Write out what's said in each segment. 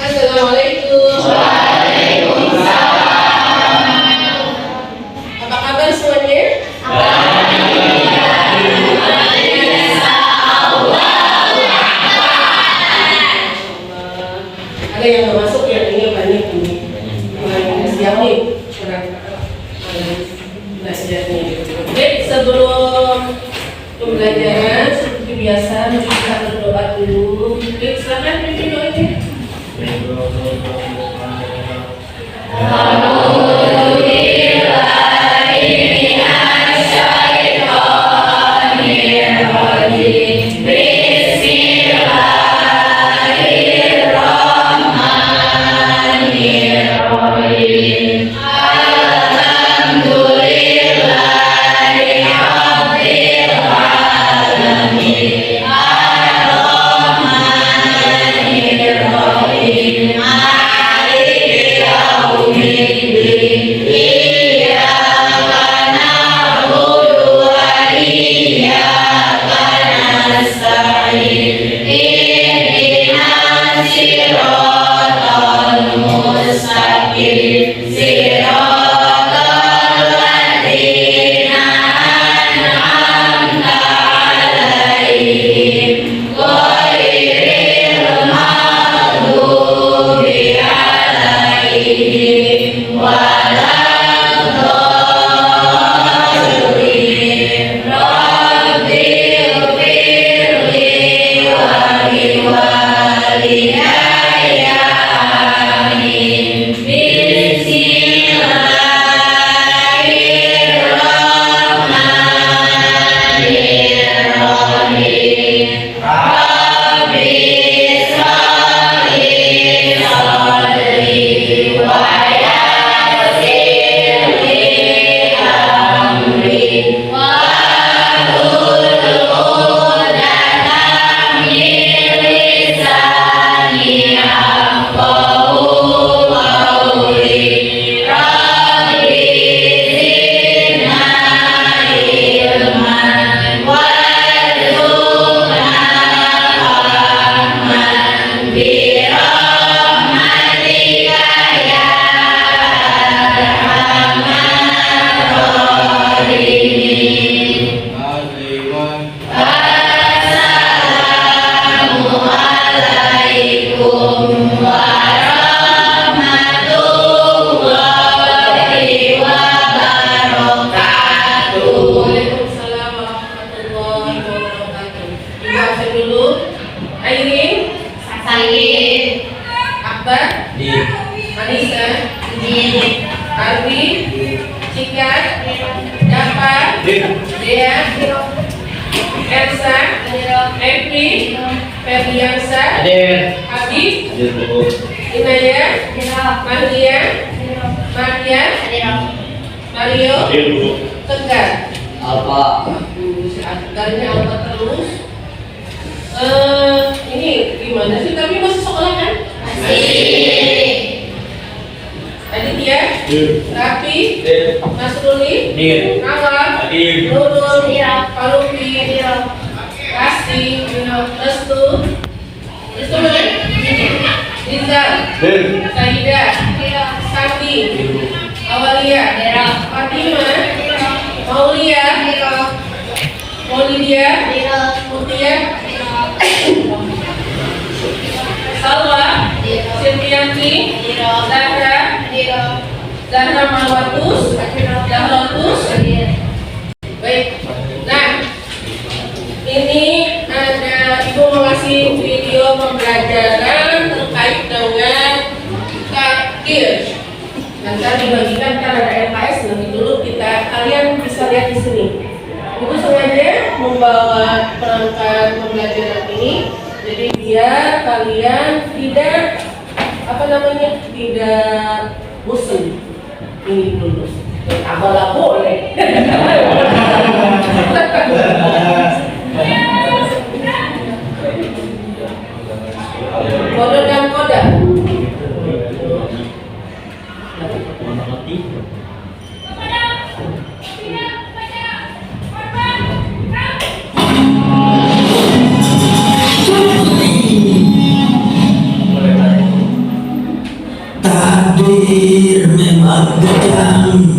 Assalamualaikum. Apa kabar semuanya? Ada yang mau masuk ya? Ini banyak ini. Siap nih. Belajarnya. Baik, sebelum pembelajaran seperti biasa kita berdoa dulu. Baik, silakan pimpin doanya.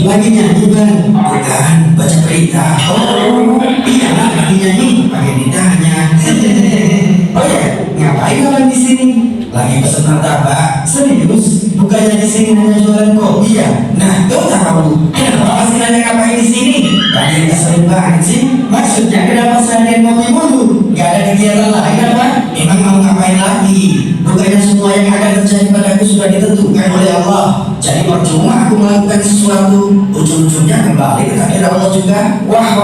Lagi nyanyi bang? Bukan, baca berita. Oh, iya lagi nyanyi, pakai ditanya. Oh ya, ngapain kalian di sini? Lagi pesen martabak. Serius? Bukannya di sini hanya jualan kopi ya? Nah, kau tahu kenapa masih nanya ngapain di sini? Kalian kesel banget sih. Maksudnya kenapa seharian ngopi mulu? Gak ada kegiatan lain apa? Emang mau ngapain lagi? Bukannya semua yang akan terjadi padaku sudah ditentukan oleh Allah. Jadi percuma aku melakukan sesuatu, ujung-ujungnya kembali ke takdir Allah juga. Wah,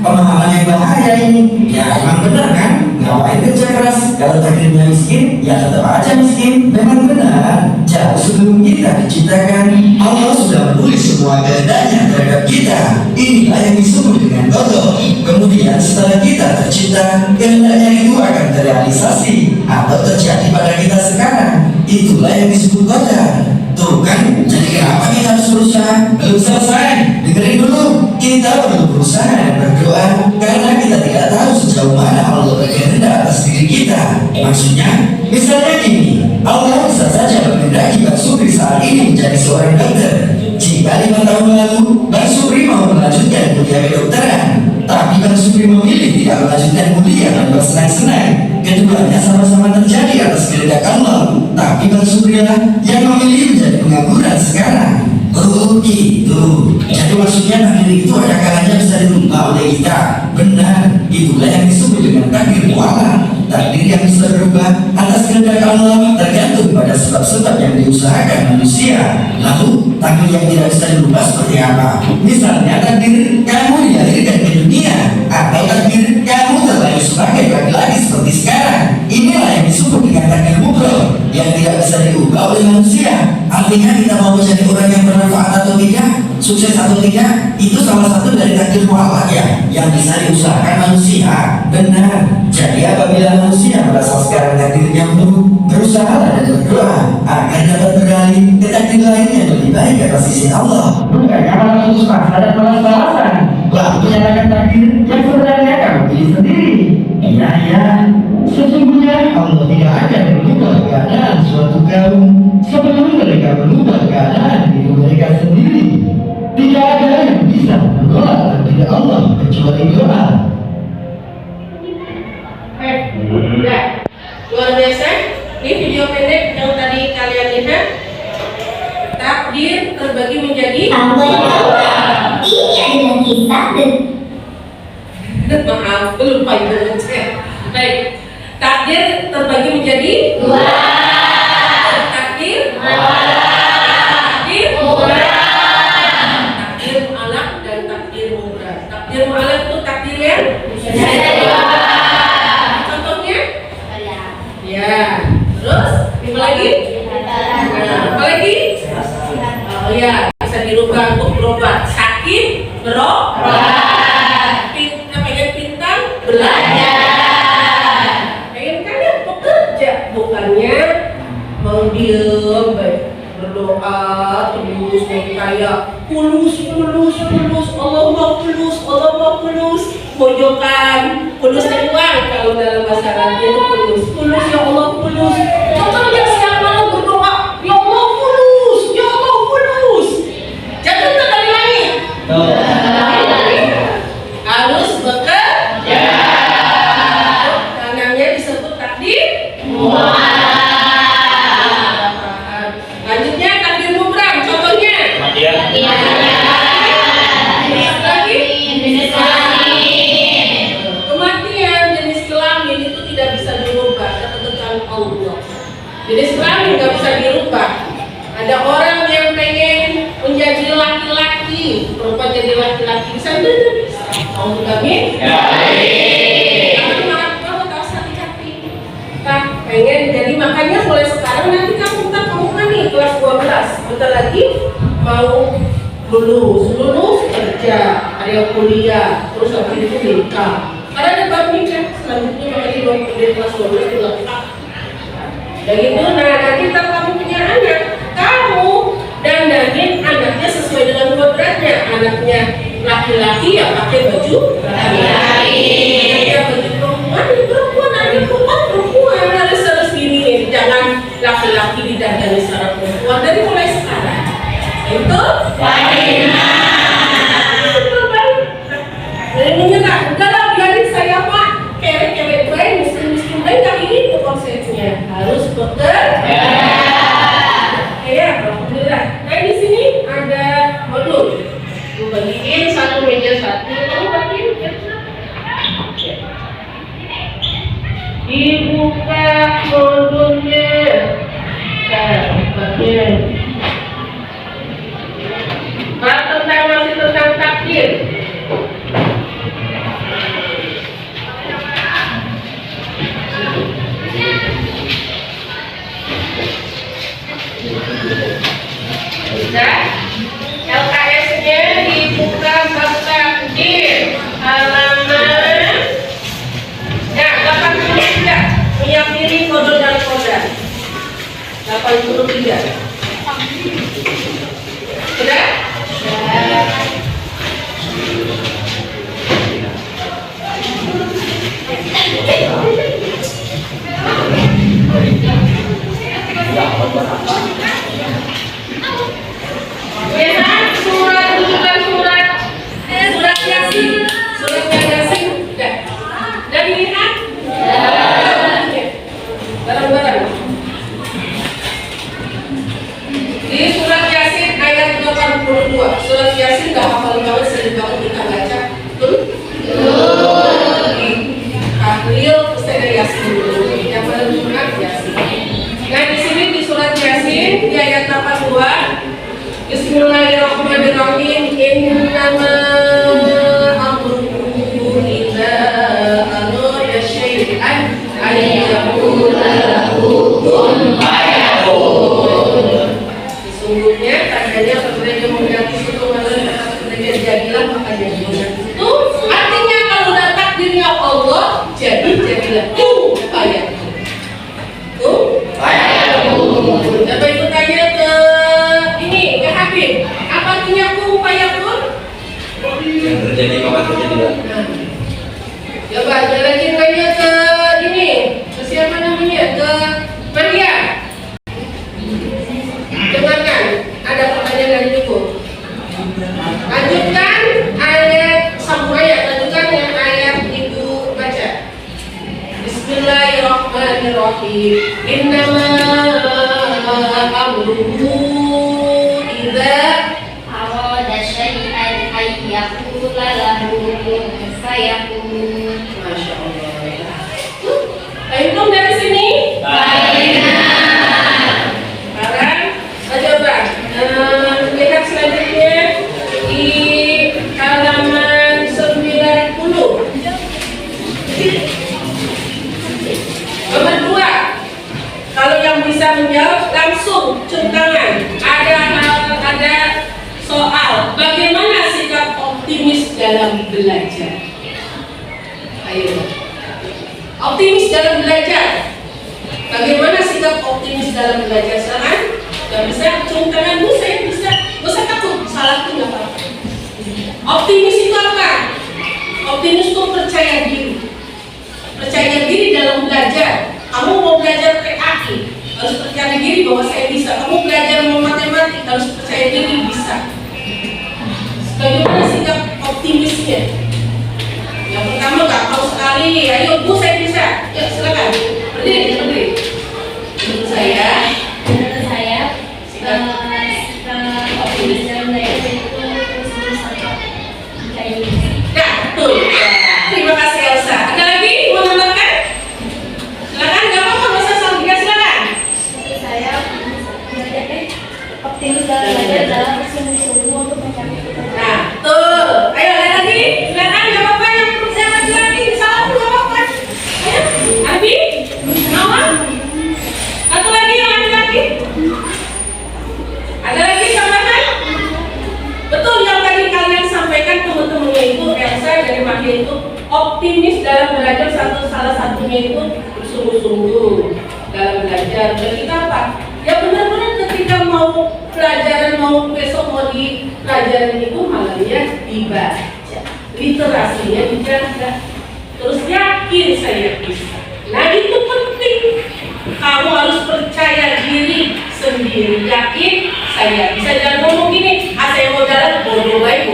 pemahaman yang bahaya ini. Ya emang benar kan? Ngapain kerja keras? Kalau takdirnya miskin, ya tetap aja miskin. Memang benar. Jauh sebelum kita diciptakan, Allah sudah menulis semua kehendaknya terhadap kita. Inilah yang disebut dengan qada. Kemudian setelah kita tercipta, kehendaknya itu akan terrealisasi atau terjadi pada kita sekarang. Itulah yang disebut qadar. Tuh kan, jadi kenapa kita harus berusaha? Belum selesai, dengerin dulu. Kita perlu berusaha dan berdoa karena kita tidak tahu sejauh mana Allah berkehendak atas diri kita. Maksudnya, misalnya gini, Allah bisa saja berkehendaki Bang Supri saat ini menjadi seorang dokter. Jika 5 tahun lalu Bang Supri mau melanjutkan kuliah kedokteran, tapi Bang Supri memilih tidak melanjutkan kuliah dan bersenang-senang, keduanya sama-sama terjadi atas kehendak Allah. Tapi Bang Supri lah yang memilih menjadi pengangguran sekarang. Oh gitu. Jadi maksudnya takdir itu ada kalanya bisa dirubah oleh kita. Benar, itulah yang disebut dengan takdir mu'alaq. Takdir yang bisa berubah atas kehendak Allah tergantung pada sebab-sebab yang diusahakan manusia. Lalu takdir yang tidak bisa dirubah seperti apa? Misalnya takdir kamu dilahirkan ke dunia, atau takdir kamu terlahir sebagai laki-laki seperti sekarang. Inilah yang disebut dengan takdir mubroh yang tidak bisa diubah oleh manusia. Artinya kita mau menjadi orang yang bermanfaat atau tidak, sukses atau tidak, itu salah satu dari takdir mu'alaq ya, yang bisa diusahakan manusia. Benar. Jadi apabila manusia merasa sekarang takdirnya buruk, berusaha dan berdoa agar dapat beralih ke takdir lain yang lebih baik atas sisi Allah. Bukannya malah putus asa dan malas-malasan, lalu menyalahkan takdir yang sebenarnya kamu pilih sendiri. Iya, sesungguhnya Allah tidak akan berubah keadaan suatu kaum sebelum mereka berubah keadaan diri mereka sendiri. Tidak ada yang bisa menolak takdir Allah kecuali doa. Ya, luar biasa. Ini video pendek yang tadi kalian lihat. Takdir terbagi menjadi Allah. Ini adalah kisah maaf, belum panjang. Baik, takdir terbagi menjadi dua. Takdir takdir mu'alaq dan takdir mubrah. Takdir mu'alaq itu takdir yang contohnya ya. Terus apa lagi? Apa lagi? Oh ya, bisa dirubah untuk berobat. Sakit berobat. Pengen pintar belajar. Pengen kalian bekerja, bukannya mau diem berdoa terus kayak kulus Allah kulus pojokan kulus uang kalau dalam bahasa Arab itu kulus ya Allah kulus. Contohnya siapa mau berdoa ya Allah kulus jatuh dari langit harus bekerja. Tangannya disebut takdir lanjutnya takdir mubrah. Contohnya kematian jenis kelamin itu tidak bisa dirubah, ketentuan Allah. Jenis kelamin nggak bisa dirubah. Ada orang yang pengen menjadi laki-laki, perempuan jadi laki-laki, bisa tidak bisa. Amin. Jangan marah kalau tak usah hati-hati. Kita pengen jadi, makanya mulai sekarang nanti kamu kan nih kelas 12, bentar lagi mau lulus kerja, ada yang kuliah, terus habis itu nikah. Karena ada baru nikah, selanjutnya makanya di kelas 12 itu lengkap. Dan itu, nah nanti kalau kamu punya anak, kamu dandanin anaknya sesuai dengan kodratnya. Anaknya laki-laki ya pakai baju laki-laki, ya baju perempuan, ada perempuan harus gini. Jangan laki-laki didandani secara perempuan dari mulai sekarang. Itu tugasnya harus bekerja. Ya, alhamdulillah. Nah di sini ada modul. Gue bagiin satu meja satu, kamu bagiin ya. Dibuka modulnya. Bagian. Masih tentang takdir. Sudah? LKS-nya dibuka bab takdir halaman 83. Meyakini kode dan koda 83. Sudah? Surat rujukan surat Yasin. Surat Yasin udah dilihat? Barang-barang. Di surat Yasin ayat 82. Surat Yasin udah hafal banget, sering banget kita baca. Betul? Tahlil Ustazah Yasin dulu. Yang menunjukkan Yasin. Nah di sini di surat Yasin di ayat 82. Bismillahirrahmanirrahim. Innama amruhu idza arada syai'an ay yaqula lahu kun fayakun. Sesungguhnya tandanya sebenarnya mengganti suatu makna kata sebenarnya jadilah maka jadilah. Itu artinya kalau udah takdirnya Allah jadilah fayakun. Fayakun. Coba itu tanya ke ini ke Habib, apa artinya kun fayakun? Yang terjadi maka terjadilah. Coba ada lagi tanya ke ini, ke siapa namanya? Ke Maria. Dengarkan, ada pertanyaan dari Ibu. Lanjutkan ayat sambung ayat, lanjutkan yang ayat Ibu baca. Bismillahirrahmanirrahim. Innama amruhu idza arada syai'an ay yaqula lahu kun fayakun. Masya Allah. Baik dong dari sini. Sekarang coba lihat selanjutnya di halaman 90. Nomor 2. Kalau yang bisa menjawab langsung cium tangan. Ada soal bagaimana sikap optimis dalam belajar. Ayo. Optimis dalam belajar. Bagaimana sikap optimis dalam belajar? Silakan. Gak bisa cium tangan dulu, saya bisa. Gak usah takut, salah itu nggak apa-apa. Optimis itu apa? Optimis itu percaya diri. Percaya diri dalam belajar. Kamu mau belajar PAI, harus percaya diri bahwa saya bisa. Kamu belajar mau matematik, harus percaya diri bisa. Bagaimana sikap optimisnya? Yang pertama nggak tahu sekali. Ayo Bu, saya bisa. Ya silakan. Berdiri. Menurut saya sikap optimis dalam belajar itu terus berusaha percaya diri. Ya, betul. Terima kasih Elsa. Ada lagi mau menambahkan? Silakan, nggak apa-apa, masa Salvia silakan. Saya optimis dalam belajar dalam bersungguh-sungguh untuk mencapai cita-cita. Nah, tuh. Ayo ada lagi. Silakan, nggak apa-apa. Yang percaya lagi, salah pun nggak apa-apa. Ya, Abi, Mama. Satu lagi yang ada lagi. Ada lagi tambahan? Betul yang tadi kalian sampaikan teman-temannya itu Elsa dari Makia itu optimis dalam belajar, salah satunya itu bersungguh-sungguh dalam belajar. Dan kita apa? Ya benar-benar ketika mau pelajaran, mau besok mau di pelajaran itu malah ya dibaca, literasinya dijaga, terus yakin saya bisa. Nah itu penting. Kamu harus percaya diri sendiri, yakin saya bisa. Jangan ngomong gini, saya mau jalan bodoh baik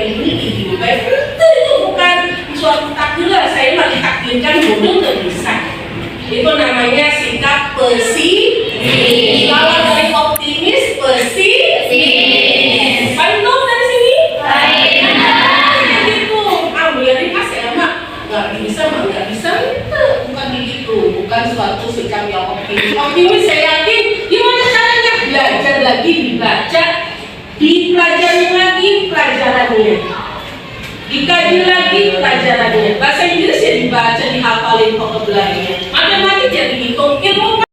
ini baik. Itu bukan suatu takdir. Saya malah ditakdirkan bodoh nggak bisa. Itu namanya sikap optimis, saya yakin. Gimana caranya? Belajar lagi, dibaca, dipelajari lagi pelajarannya, dikaji lagi pelajarannya. Bahasa Inggris ya dibaca, dihafalin vocabulary-nya. Matematik ya dihitung, ilmu